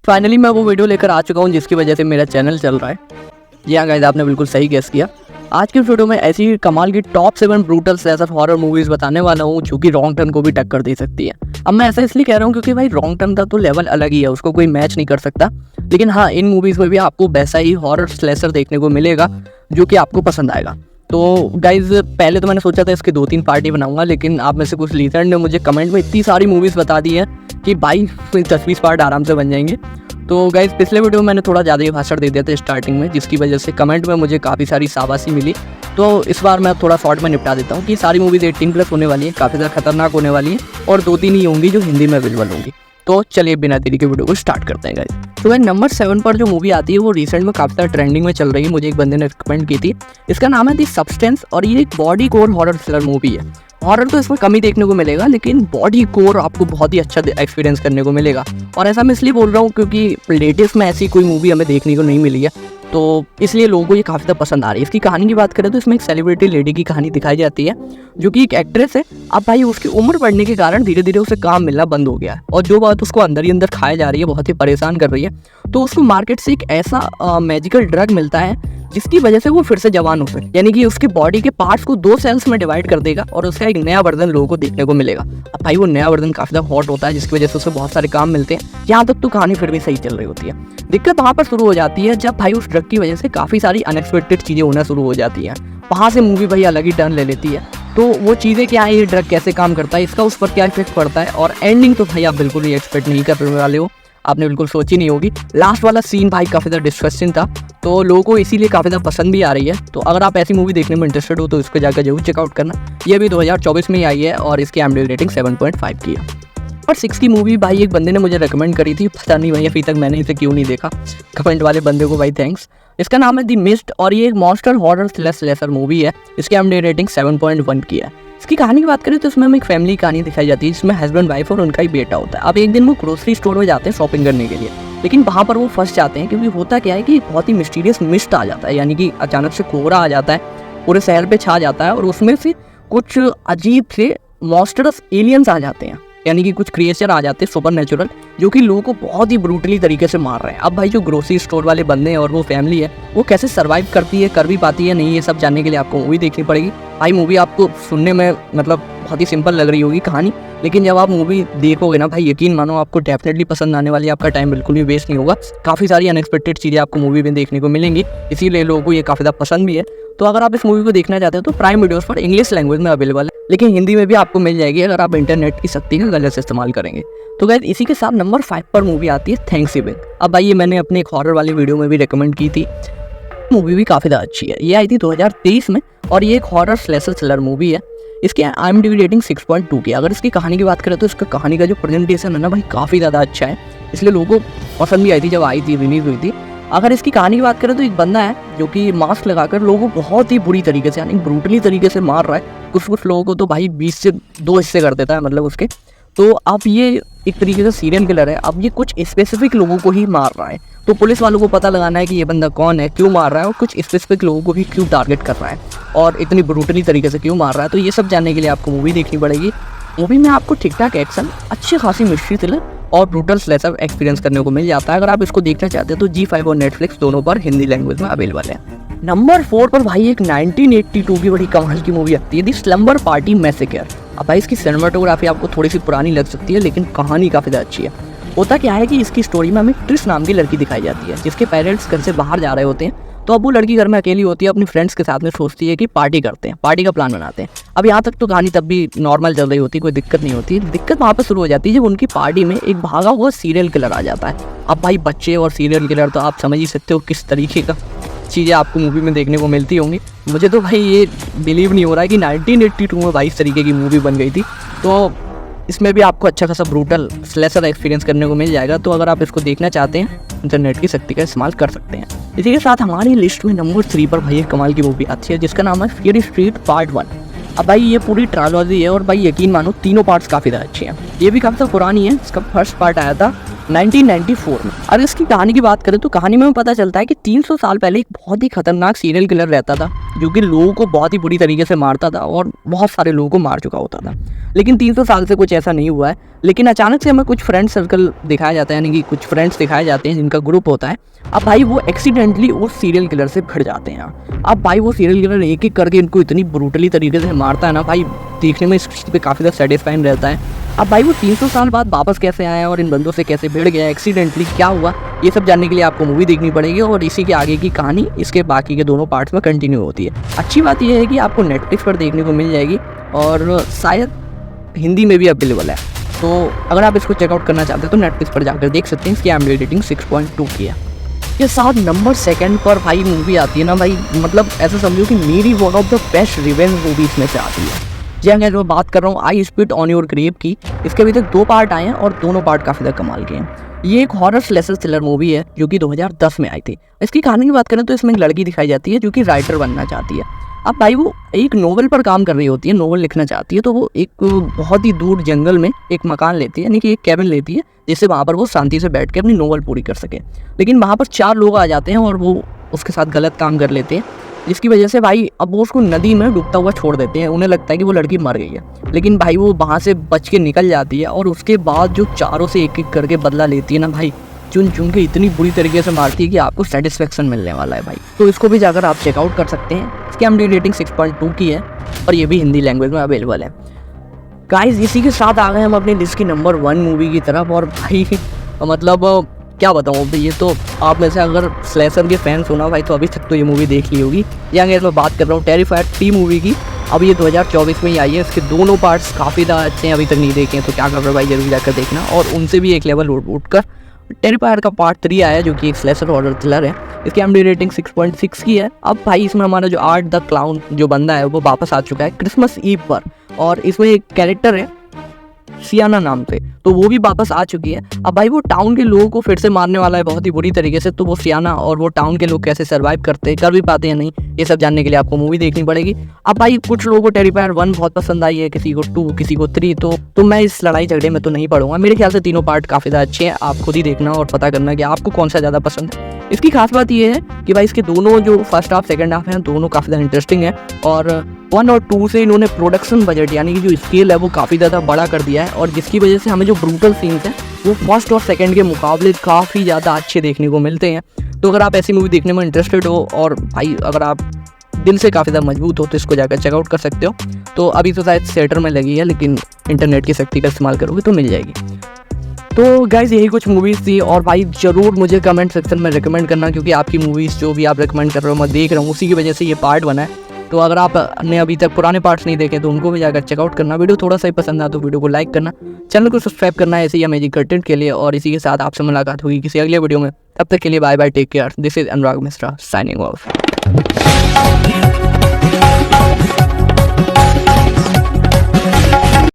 Finally मैं वो video लेकर आ चुका हूँ जिसकी वजह से मेरा चैनल चल रहा है। जी हाँ गाइस, आपने बिल्कुल सही गेस किया। आज की वीडियो में ऐसी कमाल की top 7 brutal slasher horror movies बताने वाला हूँ जो कि रॉन्ग टर्न को भी टक्कर दे सकती है। अब मैं ऐसा इसलिए कह रहा हूँ क्योंकि भाई रॉन्ग टर्न का तो लेवल अलग ही है, उसको कोई मैच नहीं कर सकता। लेकिन हाँ, इन मूवीज़ में भी आपको वैसा ही हॉरर स्लेशर देखने को मिलेगा जो कि आपको पसंद आएगा। तो गाइज, पहले तो मैंने सोचा था इसके 2-3 पार्टी बनाऊंगा, लेकिन आप में से कुछ लीजर ने मुझे कमेंट में इतनी सारी मूवीज़ बता दी है कि भाई 10-20 पार्ट आराम से बन जाएंगे। तो गाइज, पिछले वीडियो में मैंने थोड़ा ज़्यादा ही भाषण दे दिया था स्टार्टिंग में, जिसकी वजह से कमेंट में मुझे काफ़ी सारी शाबाशी मिली। तो इस बार मैं थोड़ा शॉर्ट में निपटा देता हूँ कि सारी मूवीज़ 18+ होने वाली है, काफ़ी ज़्यादा खतरनाक होने वाली है और 2-3 ही होंगी जो हिंदी में अवेलेबल होंगी। तो चलिए बिना देरी के वीडियो को स्टार्ट करते हैं गाइस। तो भाई नंबर 7 पर जो मूवी आती है वो रिसेंट में काफ़ी ज़्यादा ट्रेंडिंग में चल रही है, मुझे एक बंदे ने रिकमेंड की थी। इसका नाम है दी सब्सटेंस और ये एक body core horror thriller movie है। हॉरर तो इसमें कम ही देखने को मिलेगा, लेकिन बॉडी कोर आपको बहुत ही अच्छा एक्सपीरियंस करने को मिलेगा। और ऐसा मैं इसलिए बोल रहा हूँ क्योंकि लेटेस्ट में ऐसी कोई मूवी हमें देखने को नहीं मिली है, तो इसलिए लोगों को ये काफ़ी ज़्यादा पसंद आ रही है। इसकी कहानी की बात करें तो इसमें एक सेलिब्रिटी लेडी की कहानी दिखाई जाती है जो कि एक एक्ट्रेस है। अब भाई उसकी उम्र बढ़ने के कारण धीरे धीरे उसे काम मिलना बंद हो गया है और जो बात उसको अंदर ही अंदर खाए जा रही है, बहुत ही परेशान कर रही है। तो उसको मार्केट से एक ऐसा मैजिकल ड्रग मिलता है जिसकी वजह से वो फिर से जवान हो सके, यानी कि उसके बॉडी के पार्ट्स को 2 सेल्स में डिवाइड कर देगा और उसका एक नया वर्जन लोगों को देखने को मिलेगा। अब भाई वो नया वर्जन काफ़ी ज़्यादा हॉट होता है, जिसकी वजह से उसे बहुत सारे काम मिलते हैं। यहाँ तक तो कहानी फिर भी सही चल रही होती है। दिक्कत वहाँ पर शुरू हो जाती है जब भाई उस ड्रग की वजह से काफ़ी सारी अनएक्सपेक्टेड चीज़ें होना शुरू हो जाती हैं। वहाँ से मूवी भाई अलग ही टर्न ले लेती है। तो वो चीज़ें क्या है, ये ड्रग कैसे काम करता है, इसका उस पर क्या इफेक्ट पड़ता है, और एंडिंग तो भाई आप बिल्कुल ही एक्सपेक्ट नहीं करने वाले हो, आपने बिल्कुल सोची नहीं होगी। लास्ट वाला सीन भाई काफ़ी ज़्यादा डिस्कशन था, तो लोगों को इसीलिए काफ़ी ज़्यादा पसंद भी आ रही है। तो अगर आप ऐसी मूवी देखने में इंटरेस्टेड हो तो इसको जाकर जरूर चेकआउट करना। ये भी 2024 में ही आई है और इसकी IMDb रेटिंग 7.5 की है। और 6 की मूवी भाई एक बंदे ने मुझे रेकमेंड करी थी, पता नहीं भाई अभी तक मैंने इसे क्यों नहीं देखा। कमेंट वाले बंदे को भाई थैंक्स। इसका नाम है दी मिस्ट और ये एक मॉन्स्टर हॉरर स्लेशर मूवी है। इसकी IMDb रेटिंग 7.1 की है। इसकी कहानी की बात करें तो इसमें हमें एक फैमिली कहानी दिखाई जाती है जिसमें हस्बैंड वाइफ और उनका ही बेटा होता है। अब एक दिन वो ग्रोसरी स्टोर में जाते हैं शॉपिंग करने के लिए, लेकिन वहाँ पर वो फंस जाते हैं क्योंकि होता क्या है कि बहुत ही मिस्टीरियस मिस्ट आ जाता है, यानी कि अचानक से कोहरा आ जाता है, पूरे शहर पे छा जाता है और उसमें से कुछ अजीब से मॉन्स्टरस एलियंस आ जाते हैं, यानी कि कुछ क्रिएचर आ जाते हैं सुपर नेचुरल, जो कि लोगों को बहुत ही ब्रूटली तरीके से मार रहे हैं। अब भाई जो ग्रोसरी स्टोर वाले बंदे हैं और वो फैमिली है, वो कैसे सर्वाइव करती है, कर भी पाती है नहीं, ये सब जानने के लिए आपको मूवी देखनी पड़ेगी। भाई मूवी आपको सुनने में मतलब बहुत ही सिंपल लग रही होगी कहानी, लेकिन जब आप मूवी देखोगे ना भाई, यकीन मानो आपको डेफिनेटली पसंद आने वाली है। आपका टाइम बिल्कुल भी वेस्ट नहीं होगा, काफ़ी सारी अनएक्सपेक्टेड चीज़ें आपको मूवी में देखने को मिलेंगी, इसीलिए लोगों को ये काफ़ी ज़्यादा पसंद भी है। तो अगर आप इस मूवी को देखना चाहते हो तो प्राइम वीडियोस पर इंग्लिश लैंग्वेज में अवेलेबल है, लेकिन हिंदी में भी आपको मिल जाएगी अगर आप इंटरनेट की शक्ति का गलत इस्तेमाल करेंगे। तो गाइस, इसी के साथ नंबर 5 पर मूवी आती है थैंक्सगिविंग। अब भाई ये मैंने अपने एक हॉरर वाली वीडियो में भी रिकमेंड की थी, मूवी भी काफ़ी ज़्यादा अच्छी है। ये आई थी 2023 में और ये एक हॉरर स्लेशर थ्रिलर मूवी है। इसकी IMDb रेटिंग 6.2 की। अगर इसकी कहानी की बात करें तो इसका कहानी का जो प्रेजेंटेशन है ना भाई काफ़ी ज़्यादा अच्छा है, इसलिए लोगों को पसंद भी आई थी जब आई थी, रिलीज हुई थी। अगर इसकी कहानी की बात करें तो एक बंदा है जो कि मास्क लगाकर लोगों को बहुत ही बुरी तरीके से, यानी ब्रूटली तरीके से मार रहा है। कुछ लोगों को तो भाई 20 से 2 हिस्से कर देता है मतलब उसके। तो अब ये एक तरीके से सीरियल किलर है। अब ये कुछ स्पेसिफिक लोगों को ही मार रहा है, तो पुलिस वालों को पता लगाना है कि ये बंदा कौन है, क्यों मार रहा है और कुछ स्पेसिफिक लोगों को भी क्यों टारगेट कर रहा है और इतनी ब्रूटली तरीके से क्यों मार रहा है। तो ये सब जानने के लिए आपको मूवी देखनी पड़ेगी। मूवी में आपको ठीक ठाक एक्शन, अच्छी खासी मिस्ट्री थ्रिलर और ब्रूटल स्लेशर एक्सपीरियंस करने को मिल जाता है। अगर आप इसको देखना चाहते हैं तो G5 और नेटफ्लिक्स दोनों पर हिंदी लैंग्वेज में अवेलेबल है। नंबर 4 पर भाई एक 1982 की बड़ी कमाल की मूवी आती है, दी स्लम्बर पार्टी मैसेकर। अब भाई इसकी सिनेमाटोग्राफी आपको थोड़ी सी पुरानी लग सकती है, लेकिन कहानी काफ़ी ज़्यादा अच्छी है। होता क्या है कि इसकी स्टोरी में हमें ट्रिस नाम की लड़की दिखाई जाती है, जिसके पेरेंट्स घर से बाहर जा रहे होते हैं। तो अब वो लड़की घर में अकेली होती है, अपनी फ्रेंड्स के साथ में सोचती है कि पार्टी करते हैं, पार्टी का प्लान बनाते हैं। अब यहाँ तक तो कहानी तब भी नॉर्मल चल रही होती है, कोई दिक्कत नहीं होती। दिक्कत वहाँ पर शुरू हो जाती है जब उनकी पार्टी में एक भागा हुआ सीरियल किलर आ जाता है। अब भाई बच्चे और सीरियल किलर तो आप समझ ही सकते हो किस तरीके का चीज़ें आपको मूवी में देखने को मिलती होंगी। मुझे तो भाई ये बिलीव नहीं हो रहा है कि 1982 में भाई इस तरीके की मूवी बन गई थी। तो इसमें भी आपको अच्छा खासा ब्रूटल स्लेशर एक्सपीरियंस करने को मिल जाएगा। तो अगर आप इसको देखना चाहते हैं इंटरनेट की शक्ति का इस्तेमाल कर सकते हैं। इसी के साथ हमारी लिस्ट में नंबर 3 पर भाई एक कमाल की मूवी आती है जिसका नाम है फियर स्ट्रीट पार्ट 1। अब भाई ये पूरी ट्रायलॉजी है और भाई यकीन मानो तीनों पार्ट्स काफ़ी ज़्यादा अच्छे हैं। ये भी काफ़ी पुरानी है, इसका फर्स्ट पार्ट आया था 1994 में। अगर इसकी कहानी की बात करें तो कहानी में पता चलता है कि 300 साल पहले एक बहुत ही खतरनाक सीरियल किलर रहता था जो कि लोगों को बहुत ही बुरी तरीके से मारता था और बहुत सारे लोगों को मार चुका होता था। लेकिन 300 साल से कुछ ऐसा नहीं हुआ है। लेकिन अचानक से हमें कुछ फ्रेंड सर्कल दिखाया जाता है, यानी कि कुछ फ्रेंड्स दिखाए जाते हैं जिनका ग्रुप होता है। अब भाई वो एक्सीडेंटली उस सीरियल किलर से भिड़ जाते हैं। अब भाई वो सीरियल किलर एक एक करके इनको इतनी ब्रूटली तरीके से मारता है ना भाई, देखने में इस चीज़ पे काफ़ी ज़्यादा सेटिस्फाइंग रहता है। अब भाई वो 300 साल बाद वापस कैसे आया और इन बंदों से कैसे भिड़ गया, एक्सीडेंटली क्या हुआ, ये सब जानने के लिए आपको मूवी देखनी पड़ेगी। और इसी के आगे की कहानी इसके बाकी के दोनों पार्ट्स में कंटिन्यू होती है। अच्छी बात यह है कि आपको नेटफ्लिक्स पर देखने को मिल जाएगी और शायद हिंदी में भी अवेलेबल है। तो अगर आप इसको चेकआउट करना चाहते हैं तो नेटफ्लिक्स पर जाकर देख सकते हैं। इसकी IMDb रेटिंग 6.2 की है। ये साथ नंबर 2 पर भाई मूवी आती है ना भाई, मतलब ऐसा समझो कि मेरी one of the best revenge movies में से आती है। जी हाँ, मैं बात कर रहा हूँ I spit on your grave की। इसके अभी तक 2 पार्ट आए हैं और दोनों पार्ट काफ़ी ज़्यादा कमाल के हैं। ये एक हॉरर स्लेशर थ्रिलर मूवी है जो कि 2010 में आई थी। इसकी कहानी की बात करें तो इसमें एक लड़की दिखाई जाती है जो कि राइटर बनना चाहती है। अब भाई वो एक नोवेल पर काम कर रही होती है, नोवेल लिखना चाहती है। तो वो एक बहुत ही दूर जंगल में एक मकान लेती है, यानी कि एक कैबिन लेती है, जिससे वहाँ पर वो शांति से बैठ के अपनी नोवेल पूरी कर सके। लेकिन वहाँ पर 4 लोग आ जाते हैं और वो उसके साथ गलत काम कर लेते हैं, जिसकी वजह से भाई अब वो उसको नदी में डूबता हुआ छोड़ देते हैं। उन्हें लगता है कि वो लड़की मर गई है, लेकिन भाई वो वहाँ से बच के निकल जाती है। और उसके बाद जो चारों से एक एक करके बदला लेती है ना भाई, चुन चुन के इतनी बुरी तरीके से मारती है कि आपको सेटिस्फेक्शन मिलने वाला है भाई। तो इसको भी जाकर आप चेकआउट कर सकते हैं। इसकी IMDb रेटिंग 6.2 की है और ये भी हिंदी लैंग्वेज में अवेलेबल है। गाइस इसी के साथ आ गए हम अपनी लिस्ट की नंबर 1 मूवी की तरफ। और भाई मतलब क्या बताऊँ, ये तो आप में से अगर स्लेशर के फैंस हो ना भाई तो अभी तक तो ये मूवी देख ली होगी। या अगर मैं बात कर रहा हूँ टेरिफायर 3 मूवी की, अब ये 2024 में ही आई है। इसके दोनों पार्ट्स काफ़ी ज़्यादा अच्छे हैं, अभी तक नहीं देखे हैं तो क्या कर रहे हो भाई, जरूर जाकर देखना। और उनसे भी एक लेवल उठ कर टेरिफायर का पार्ट 3 आया जो कि एक स्लेशर हॉरर थ्रिलर है। इसकी IMDb रेटिंग 6.6 की है। अब भाई इसमें हमारा जो आर्ट द क्लाउन जो बंदा है वो वापस आ चुका है क्रिसमस ईव पर, और इसमें एक कैरेक्टर है सियाना नाम से, तो वो भी वापस आ चुकी है। अब भाई वो टाउन के लोगों को फिर से मारने वाला है बहुत ही बुरी तरीके से। तो वो सियाना और वो टाउन के लोग कैसे सर्वाइव कर भी पाते हैं नहीं, ये सब जानने के लिए आपको मूवी देखनी पड़ेगी। अब भाई कुछ लोगों को टेरिफायर 1 बहुत पसंद आई है, किसी को 2, किसी को 3। तो मैं इस लड़ाई झगड़े में तो नहीं पड़ूंगा। मेरे ख्याल से तीनों पार्ट काफ़ी ज़्यादा अच्छे हैं। आप खुद ही देखना और पता करना कि आपको कौन सा ज़्यादा पसंद है। इसकी खास बात यह है कि भाई इसके दोनों जो फर्स्ट हाफ सेकंड हाफ हैं दोनों काफ़ी ज़्यादा इंटरेस्टिंग है। और 1 और 2 से इन्होंने प्रोडक्शन बजट यानी कि जो स्केल है वो काफ़ी ज़्यादा बड़ा कर दिया है, और जिसकी वजह से हमें जो ब्रूटल सीन्स हैं वो फर्स्ट और सेकंड के मुकाबले काफ़ी ज़्यादा अच्छे देखने को मिलते हैं। तो अगर आप ऐसी मूवी देखने में इंटरेस्टेड हो और भाई अगर आप दिल से काफ़ी ज़्यादा मजबूत हो तो इसको जाकर चेकआउट कर सकते हो। तो अभी तो शायद थिएटर में लगी है, लेकिन इंटरनेट की शक्ति का इस्तेमाल करोगे तो मिल जाएगी। तो गाइज़ यही कुछ मूवीज़ थी। और भाई ज़रूर मुझे कमेंट सेक्शन में रिकमेंड करना, क्योंकि आपकी मूवीज़ जो भी आप रिकमेंड कर रहे हो मैं देख रहा हूँ, उसी की वजह से ये पार्ट बना है। तो अगर आपने अभी तक पुराने पार्ट्स नहीं देखे तो उनको भी जाकर चेकआउट करना। वीडियो थोड़ा सा ही पसंद आया तो वीडियो को लाइक करना, चैनल को सब्सक्राइब करना है ऐसे ही अमेजिंग कंटेंट के लिए। और इसी के साथ आपसे मुलाकात होगी किसी अगले वीडियो में। तब तक के लिए bye bye, take care. This is Anurag Mishra signing of.